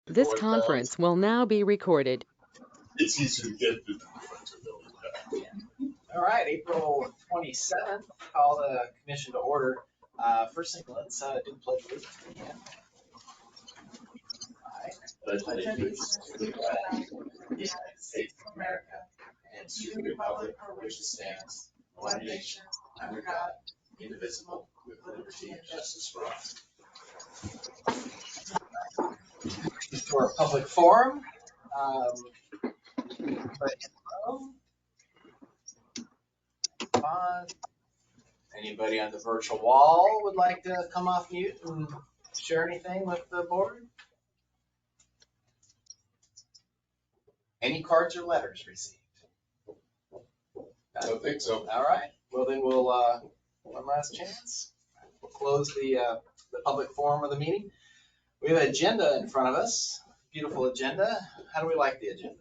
This conference will now be recorded. It's easy to get through the front of the All right, April 27th, call the commission to order. First thing, let's do the pledge of allegiance again. I pledge allegiance to the flag of the United States of America and to the republic for which it stands, one nation, under God, indivisible, with liberty and justice for all. For a public forum. Anybody on the virtual wall would like to come off mute and share anything with the board? Any cards or letters received? I don't think so. All right. Well, then we'll one last chance. We'll close the public forum of the meeting. We have an agenda in front of us. Beautiful agenda. How do we like the agenda?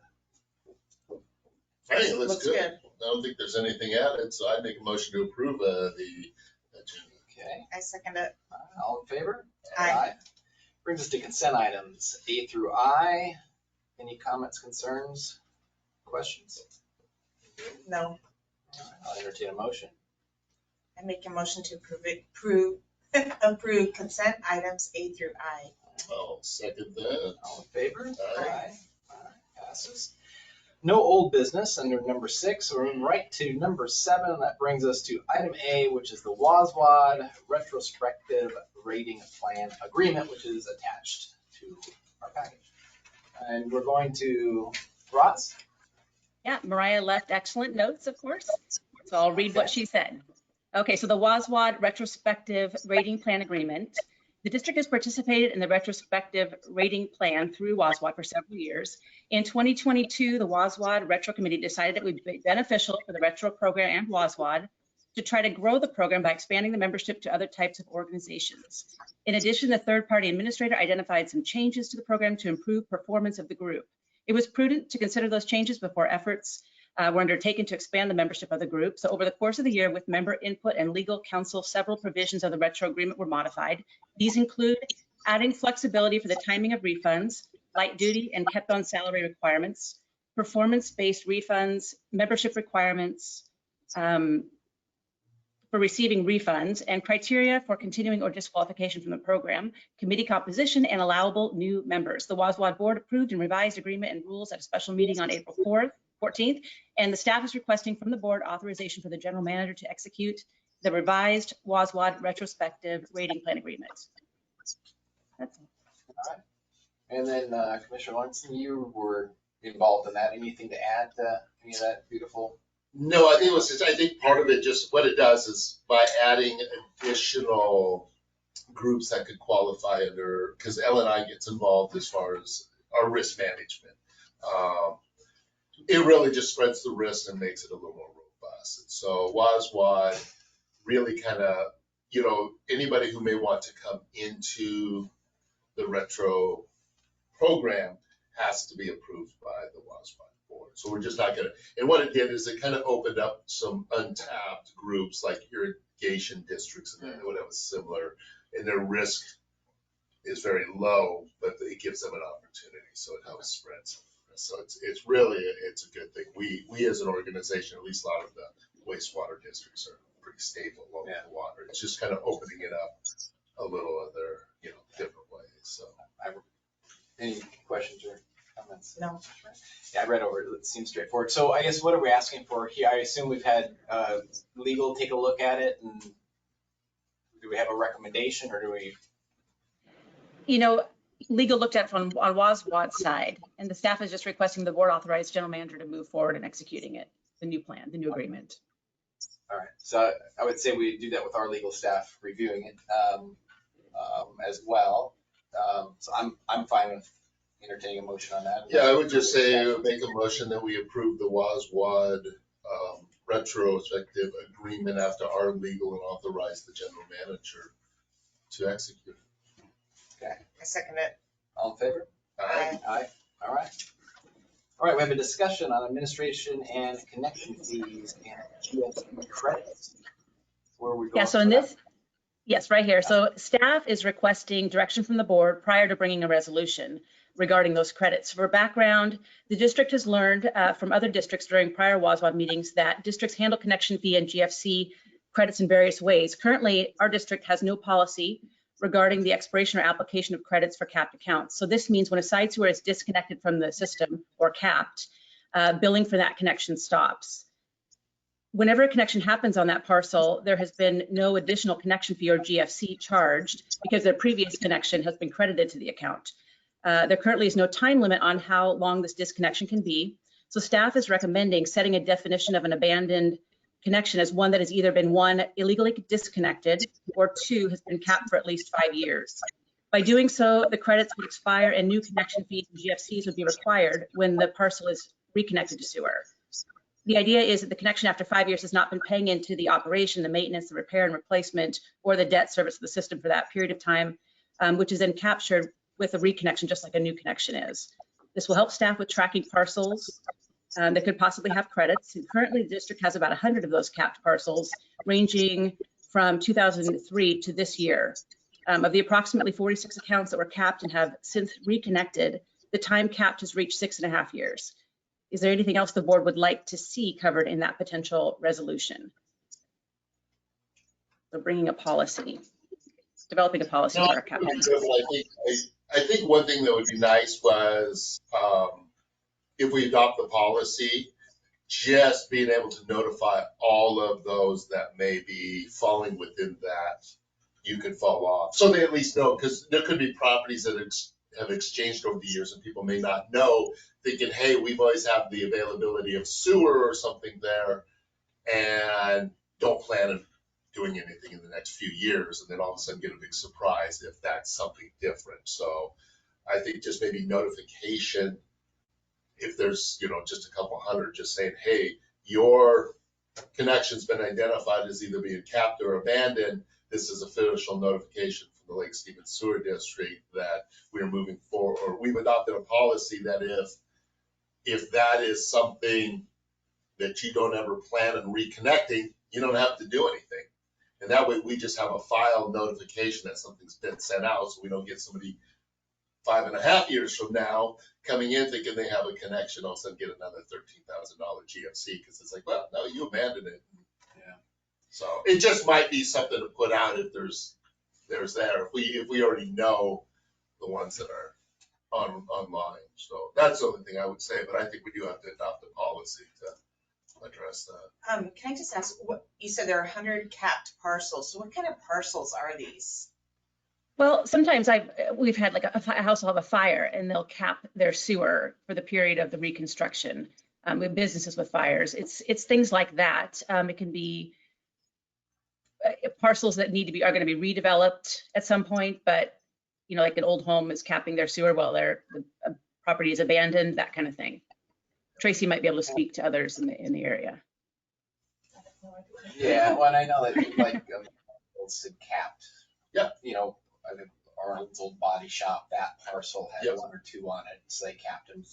I think it looks good. Good. I don't think there's anything added, so I'd make a motion to approve the agenda. Okay. I second it. All in favor? Aye. Brings us to consent items A through I. Any comments, concerns, questions? No. I'll entertain a motion. I make a motion to approve consent items A through I. I'll second that. All in favor? Aye. All right, passes. No old business under number 6. We're moving right to number 7. That brings us to item A, which is the WASWAD retrospective rating plan agreement, which is attached to our package. And we're going to Roz. Yeah, Mariah left excellent notes, of course. So I'll read what she said. Okay, so the WASWAD retrospective rating plan agreement. The district has participated in the retrospective rating plan through WASWAD for several years. In 2022, the WASWAD Retro Committee decided it would be beneficial for the Retro program and WASWAD to try to grow the program by expanding the membership to other types of organizations. In addition, the third-party administrator identified some changes to the program to improve performance of the group. It was prudent to consider those changes before efforts were undertaken to expand the membership of the group. So over the course of the year, with member input and legal counsel, several provisions of the retro agreement were modified. These include adding flexibility for the timing of refunds, light duty and kept on salary requirements, performance-based refunds, membership requirements for receiving refunds, and criteria for continuing or disqualification from the program, committee composition, and allowable new members. The WASWAD board approved and revised agreement and rules at a special meeting on April 14th, and the staff is requesting from the board authorization for the general manager to execute the revised WASWAD retrospective rating plan agreement. That's it. All right. And then Commissioner Lawrence, you were involved in that. Anything to add to any of that beautiful? No, I think it was just, I think part of it, just what it does is by adding additional groups that could qualify under, because L&I gets involved as far as our risk management. It really just spreads the risk and makes it a little more robust. And so WASWAD really kind of, anybody who may want to come into the retro program has to be approved by the WASWAD board. So we're just not going to, and what it did is it kind of opened up some untapped groups like irrigation districts and whatever similar, and their risk is very low, but it gives them an opportunity. So it helps spread some. So it's really, it's a good thing. We as an organization, at least a lot of the wastewater districts are pretty stable along the water. It's just kind of opening it up a little other, different ways. So Any questions or comments? No. Yeah, I read over it. It seems straightforward. So I guess what are we asking for here? I assume we've had legal take a look at it, and do we have a recommendation, or do we? Legal looked at it on WASWAD's side, and the staff is just requesting the board authorize general manager to move forward in executing it, the new plan, the new agreement. All right. So I would say we do that with our legal staff reviewing it as well. So I'm fine with entertaining a motion on that. yeah, I would just say make a motion that we approve the WASWAD retrospective agreement after our legal and authorize the general manager to execute. Okay. I second it. All in favor? Aye. Aye. All right. All right, we have a discussion on administration and connection fees and GST credits. Where are we going? Yeah, so in this, Yes, right here. So staff is requesting direction from the board prior to bringing a resolution regarding those credits. For background, the district has learned from other districts during prior WASWAD meetings that districts handle connection fee and GFC credits in various ways. Currently, our district has no policy regarding the expiration or application of credits for capped accounts. So this means when a side sewer is disconnected from the system or capped, billing for that connection stops. Whenever a connection happens on that parcel, there has been no additional connection fee or GFC charged because their previous connection has been credited to the account. There currently is no time limit on how long this disconnection can be. So staff is recommending setting a definition of an abandoned connection as one that has either been, one, illegally disconnected, or two, has been capped for at least 5 years. By doing so, the credits would expire and new connection fees and GFCs would be required when the parcel is reconnected to sewer. The idea is that the connection after 5 years has not been paying into the operation, the maintenance, the repair and replacement, or the debt service of the system for that period of time, which is then captured with a reconnection, just like a new connection is. This will help staff with tracking parcels that could possibly have credits. And currently, the district has about 100 of those capped parcels, ranging from 2003 to this year. Of the approximately 46 accounts that were capped and have since reconnected, the time capped has reached 6.5 years. Is there anything else the board would like to see covered in that potential resolution? So bringing a policy, developing a policy for our capital. I think one thing that would be nice was if we adopt the policy, just being able to notify all of those that may be falling within that you could fall off. So they at least know, because there could be properties that have exchanged over the years and people may not know, thinking, hey, we've always had the availability of sewer or something there and don't plan on doing anything in the next few years, and then all of a sudden get a big surprise if that's something different. So I think just maybe notification, if there's, just a couple hundred, just saying, hey, your connection's been identified as either being capped or abandoned. This is official notification from the Lake Stevens Sewer District that we're moving forward, or we've adopted a policy that if that is something that you don't ever plan on reconnecting, you don't have to do anything. And that way we just have a file notification that something's been sent out, so we don't get somebody 5.5 years from now coming in thinking they have a connection, all of a sudden get another $13,000 GFC because it's like, well, no, you abandoned it. Yeah. So it just might be something to put out if there's there. If we already know the ones that are online. So that's the only thing I would say, but I think we do have to adopt a policy to address that. Can I just ask, what you said there are 100 capped parcels. So what kind of parcels are these? Well, sometimes we've had like a house will have a fire and they'll cap their sewer for the period of the reconstruction. We have businesses with fires. It's things like that. It can be parcels that are going to be redeveloped at some point, but like an old home is capping their sewer while the property is abandoned, that kind of thing. Tracy might be able to speak to others in the area. Yeah, well, and I know that like it's capped. Yeah. I think Arnold's old body shop, that parcel had Yep. one or two on it, so they capped them.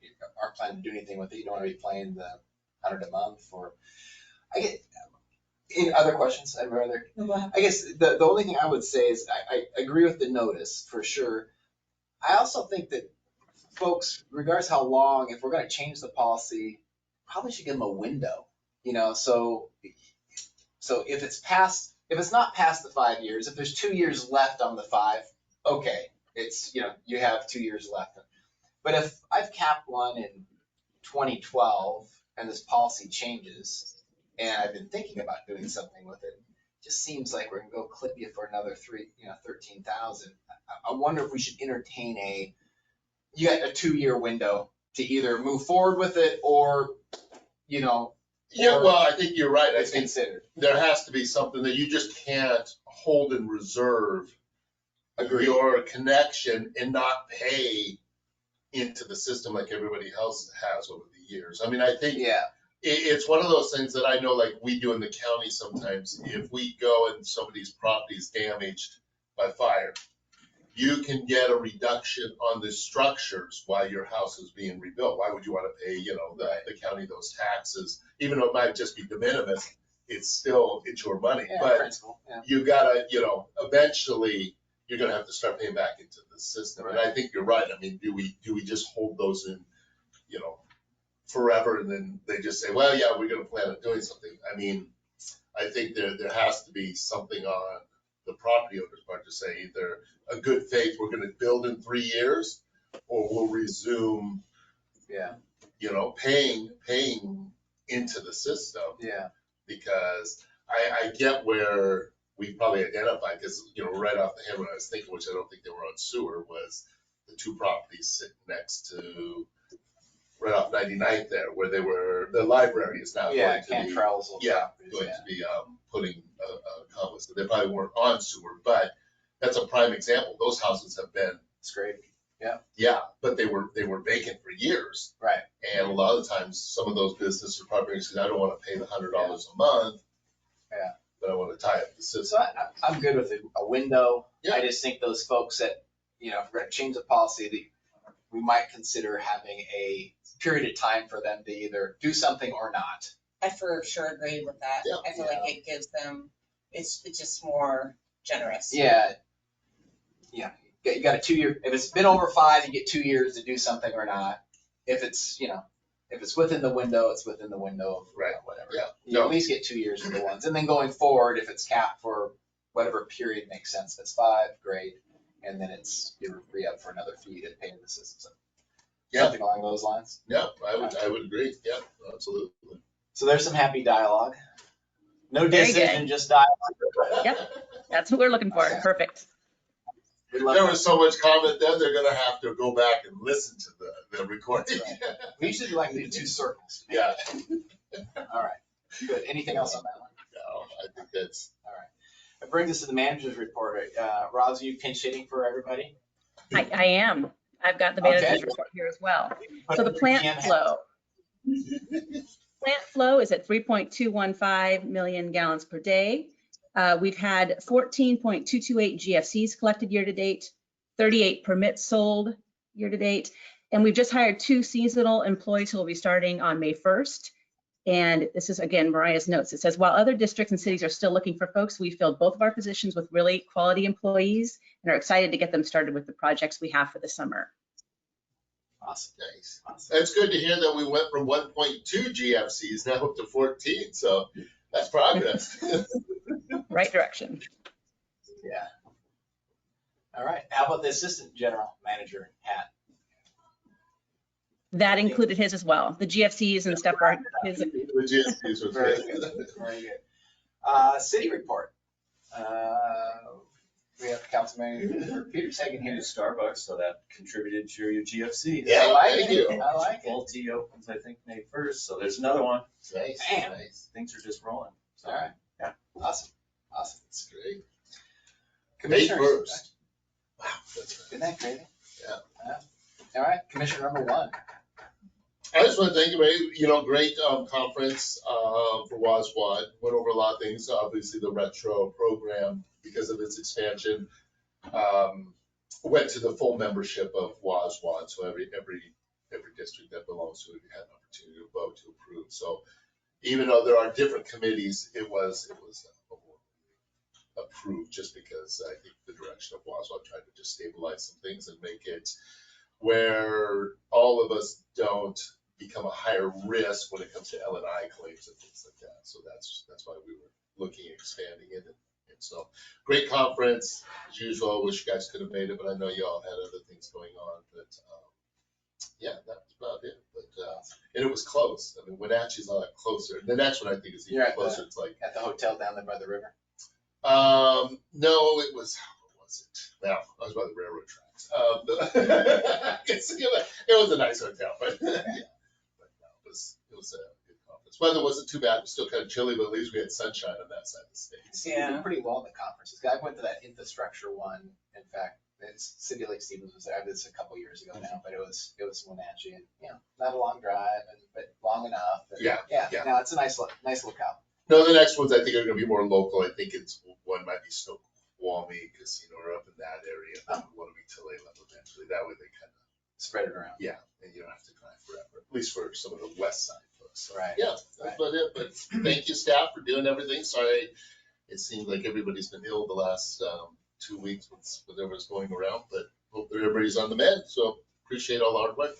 You aren't planning to do anything with it. You don't want to be playing the 100 a month or. I get in other questions. I guess the only thing I would say is I agree with the notice for sure. I also think that folks, regardless how long, if we're going to change the policy, probably should give them a window. So if it's not past the 5 years, if there's 2 years left on the 5, okay, it's you have 2 years left. But if I've capped one in 2012 and this policy changes, and I've been thinking about doing something with it, just seems like we're gonna go clip you for another 13,000. I wonder if we should entertain you got a 2-year window to either move forward with it or, Yeah, well, I think you're right. I it's think considered. there has to be something that you just can't hold in reserve Agreed. your connection and not pay into the system like everybody else has over the years. I mean, I think Yeah. it's one of those things that I know, like we do in the county sometimes. If we go and somebody's property is damaged by fire, you can get a reduction on the structures while your house is being rebuilt. Why would you want to pay, the county those taxes, even though it might just be de minimis? it's your money. Yeah, But principal, yeah. you gotta, eventually, you're gonna have to start paying back into the system. And I think you're right. I mean, do we just hold those in, forever, and then they just say, well, yeah, we're gonna plan on doing something? I mean, I think there has to be something on the property owner's part to say either a good faith, we're gonna build in 3 years, or we'll resume, paying into the system. Yeah. Because I get where we probably identified, because, right off the head when I was thinking, which I don't think they were on sewer, was the 2 properties sitting next to, right off 99th there, where the library is now going to be. Cantrell's little properties, Going to be putting a complex. They probably weren't on sewer, but that's a prime example. Those houses have been. It's great. Yeah, but they were vacant for years. Right. And a lot of the times, some of those businesses are probably saying, I don't want to pay the $100 a month. Yeah. But I want to tie up the system. So I'm good with a window. Yeah. I just think those folks that, if we're gonna change the policy, we might consider having a period of time for them to either do something or not. I for sure agree with that. Yeah. I feel like it gives them, it's just more generous. Yeah. Yeah. You got a 2-year, if it's been over 5, you get 2 years to do something or not. If it's, if it's within the window, it's within the window, Right. Whatever. Yeah. You at least get 2 years for the ones. And then going forward, if it's capped for whatever period makes sense, if it's 5, great. And then you're re-up for another fee to pay the system. Yeah. Something along those lines. Yeah, I would agree. Yeah, absolutely. So there's some happy dialogue. No Very decision, good. just dialogue. Yep, that's what we're looking for. Perfect. We There love was so much comment then, they're gonna have to go back and listen to the recording. We usually like to do 2 circles. Yeah. All right, good. Anything else on that one? No, I think that's. All right. That brings us to the manager's report. Roz, are you pinch hitting for everybody? I am. I've got the manager's Okay. report here as well. Put So the it in plant PM. flow. Plant flow is at 3.215 million gallons per day. We've had 14.228 GFCs collected year to date, 38 permits sold year to date, and we've just hired 2 seasonal employees who will be starting on May 1st. And this is, again, Mariah's notes. It says, while other districts and cities are still looking for folks, we filled both of our positions with really quality employees and are excited to get them started with the projects we have for the summer. Awesome. Nice. Awesome. It's good to hear that we went from 1.2 GFCs now up to 14, so that's progress. Right direction. Yeah. All right. How about the assistant general manager hat? That included his as well. The GFCs and stuff are his. The GFCs was Very good. good. Very good. City report. We have Councilman Peter Sagan here. Starbucks, so that contributed to your GFC. Yeah, I like thank it. you. I like it. Full T opens, I think, May 1st, so there's another one. Nice, Damn. nice. Things are just rolling. So, All right. Yeah. Awesome. Awesome. That's great. May Commissioners. 1st. Wow, that's Isn't that crazy? Yeah. All right. Commissioner number 1. I just want to thank you, great conference for WASWAD. Went over a lot of things. Obviously, the retro program, because of its expansion, went to the full membership of WASWAD. So every district that belongs to it had an opportunity to vote to approve. So even though there are different committees, it was approved just because I think the direction of WASWAD tried to just stabilize some things and make it where all of us don't become a higher risk when it comes to L&I claims and things like that. So that's why we were looking at expanding it. And so great conference as usual. I wish you guys could have made it, but I know you all had other things going on. But yeah, that was about it. But and it was close. I mean, Wenatchee's a lot closer. The next one I think is even You're at closer. It's like At the hotel down there by the river. no, it was. What was it? Now I was by the railroad tracks. It was a nice hotel, but yeah. But no, it was a good conference. Weather wasn't too bad. It was still kind of chilly, but at least we had sunshine on that side of the state. We did pretty well in the conferences. I went to that infrastructure one. In fact, City of Lake Stevens was there. I did this a couple years ago now, but it was Wenatchee, and not a long drive, but long enough. And Yeah. No, it's a nice lookout. No, the next ones I think are going to be more local. I think one might be Snoqualmie because we're up in that area. And then one will be Tulalip eventually. That way they kind of spread it around. Yeah, and you don't have to drive forever, at least for some of the west side folks. So, Right. yeah, that's about it. But thank you, staff, for doing everything. Sorry, it seems like everybody's been ill the last 2 weeks with whatever's going around, but hope that everybody's on the mend. So appreciate all the hard work.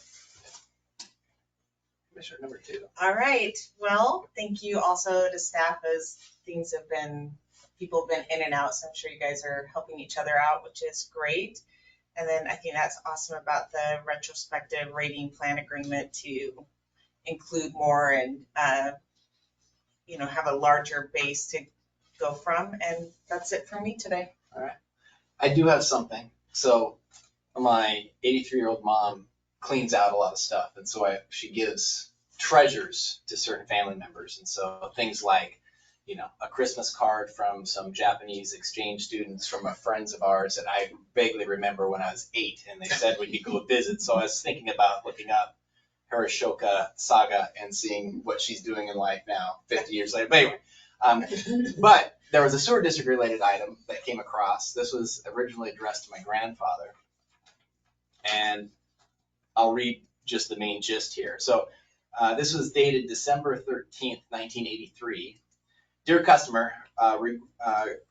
Commissioner number 2. All right, well, thank you also to staff as people have been in and out, so I'm sure you guys are helping each other out, which is great. And then I think that's awesome about the retrospective rating plan agreement to include more and, have a larger base to go from. And that's it for me today. All right. I do have something. So my 83-year-old mom cleans out a lot of stuff. And so she gives treasures to certain family members. And so things like, a Christmas card from some Japanese exchange students from friends of ours that I vaguely remember when I was 8, and they said we could go visit. So I was thinking about looking up her Ashoka saga and seeing what she's doing in life now, 50 years later. But anyway, but there was a sewer district related item that came across. This was originally addressed to my grandfather, and I'll read just the main gist here. So this was dated December 13th, 1983. Dear customer,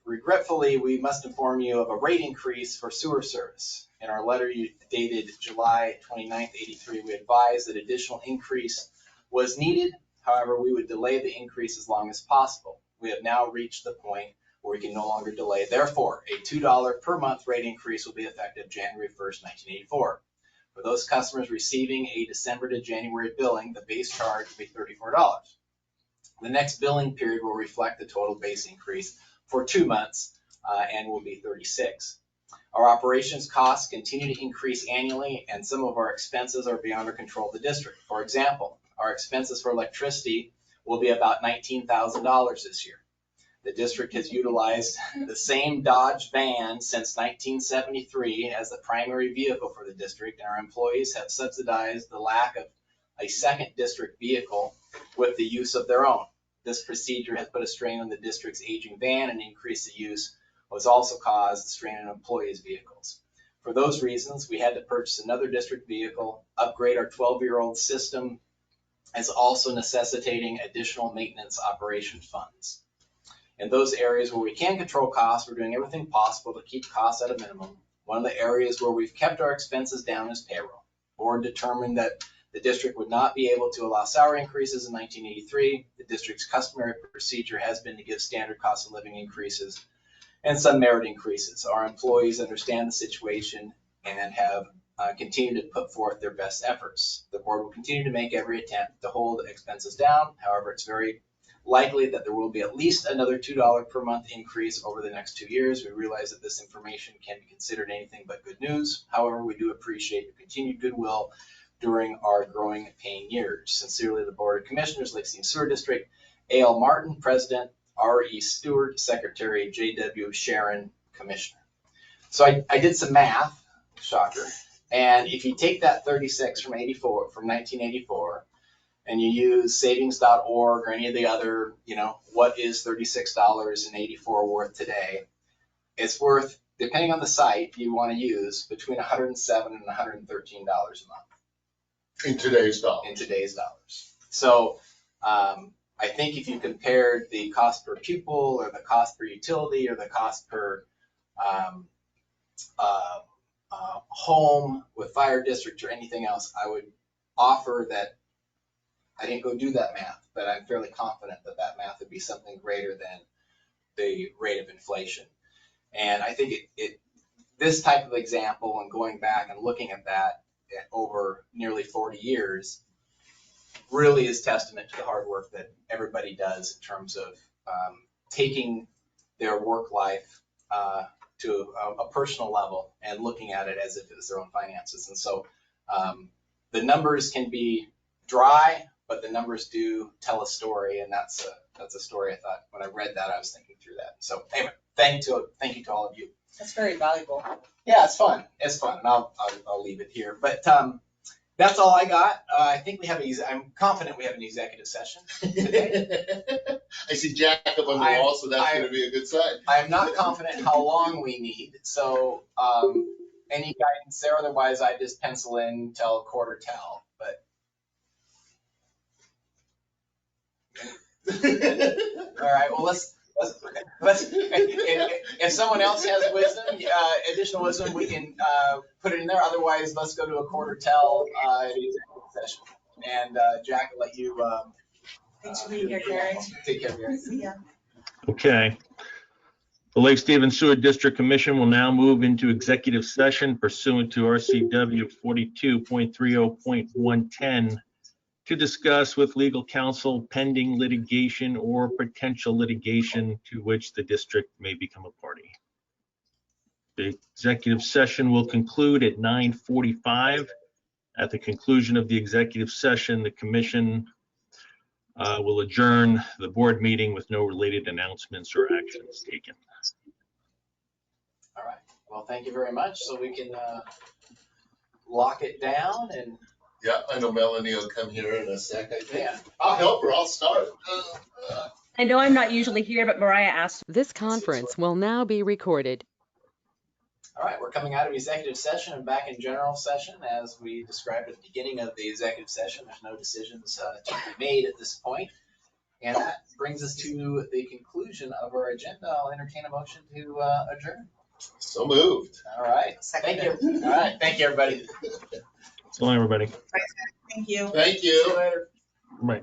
regretfully, we must inform you of a rate increase for sewer service. In our letter dated July 29th, 83, we advised that additional increase was needed. However, we would delay the increase as long as possible. We have now reached the point where we can no longer delay. Therefore, a $2 per month rate increase will be effective January 1st, 1984. For those customers receiving a December to January billing, the base charge will be $34. The next billing period will reflect the total base increase for 2 months and will be $36. Our operations costs continue to increase annually, and some of our expenses are beyond our control of the district. For example, our expenses for electricity will be about $19,000 this year. The district has utilized the same Dodge van since 1973 as the primary vehicle for the district, and our employees have subsidized the lack of a second district vehicle with the use of their own. This procedure has put a strain on the district's aging van, and increased the use was also caused a strain on employees' vehicles. For those reasons, we had to purchase another district vehicle, upgrade our 12-year-old system, as also necessitating additional maintenance operation funds. In those areas where we can control costs, we're doing everything possible to keep costs at a minimum. One of the areas where we've kept our expenses down is payroll. The board determined that the district would not be able to allow salary increases in 1983. The district's customary procedure has been to give standard cost of living increases and some merit increases. Our employees understand the situation and have continued to put forth their best efforts. The board will continue to make every attempt to hold expenses down. However, it's very likely that there will be at least another $2 per month increase over the next 2 years. We realize that this information can be considered anything but good news. However, we do appreciate your continued goodwill during our growing pain years. Sincerely, the Board of Commissioners, Lake City Sewer District. A.L. Martin, President. R.E. Stewart, Secretary. J.W. Sharon, Commissioner. So I did some math, shocker, and if you take that 36 from 1984, and you use savings.org or any of the other, what is $36.84 worth today, it's worth, depending on the site you want to use, between $107 and $113 a month. In today's dollars. So I think if you compared the cost per pupil or the cost per utility or the cost per home with fire district or anything else, I would offer that. I didn't go do that math, but I'm fairly confident that that math would be something greater than the rate of inflation. And I think this type of example and going back and looking at that over nearly 40 years really is testament to the hard work that everybody does in terms of taking their work life to a personal level and looking at it as if it was their own finances. And so the numbers can be dry, but the numbers do tell a story, and that's a story I thought when I read that I was thinking through that. So anyway, thank you to all of you. That's very valuable. Yeah, it's fun. It's fun, and I'll leave it here. But that's all I got. I think I'm confident we have an executive session today. I see Jack up on the wall, so that's going to be a good sign. I'm not confident how long we need. So any guidance there? Otherwise, I just pencil in till quarter till, but. All right, well, let's if someone else has wisdom, additional wisdom, we can put it in there. Otherwise, let's go to a quarter till executive session. And Jack, I'll let you Thanks for being here, Karen. take care of your. See ya. Okay. The Lake Stevens Sewer District Commission will now move into executive session pursuant to RCW 42.30.110 to discuss with legal counsel pending litigation or potential litigation to which the district may become a party. The executive session will conclude at 9:45. At the conclusion of the executive session, the commission will adjourn the board meeting with no related announcements or actions taken. All right. Well, thank you very much. So we can lock it down and. Yeah, I know Melanie will come here in a sec, I think. Yeah. I'll help her, I'll start. I know I'm not usually here, but Mariah asked. This conference will now be recorded. All right, we're coming out of executive session and back in general session. As we described at the beginning of the executive session, there's no decisions to be made at this point. And that brings us to the conclusion of our agenda. I'll entertain a motion to adjourn. So moved. All right, thank you. All right, thank you, everybody. So long, everybody. Thank you. Thank See you you. later. Bye.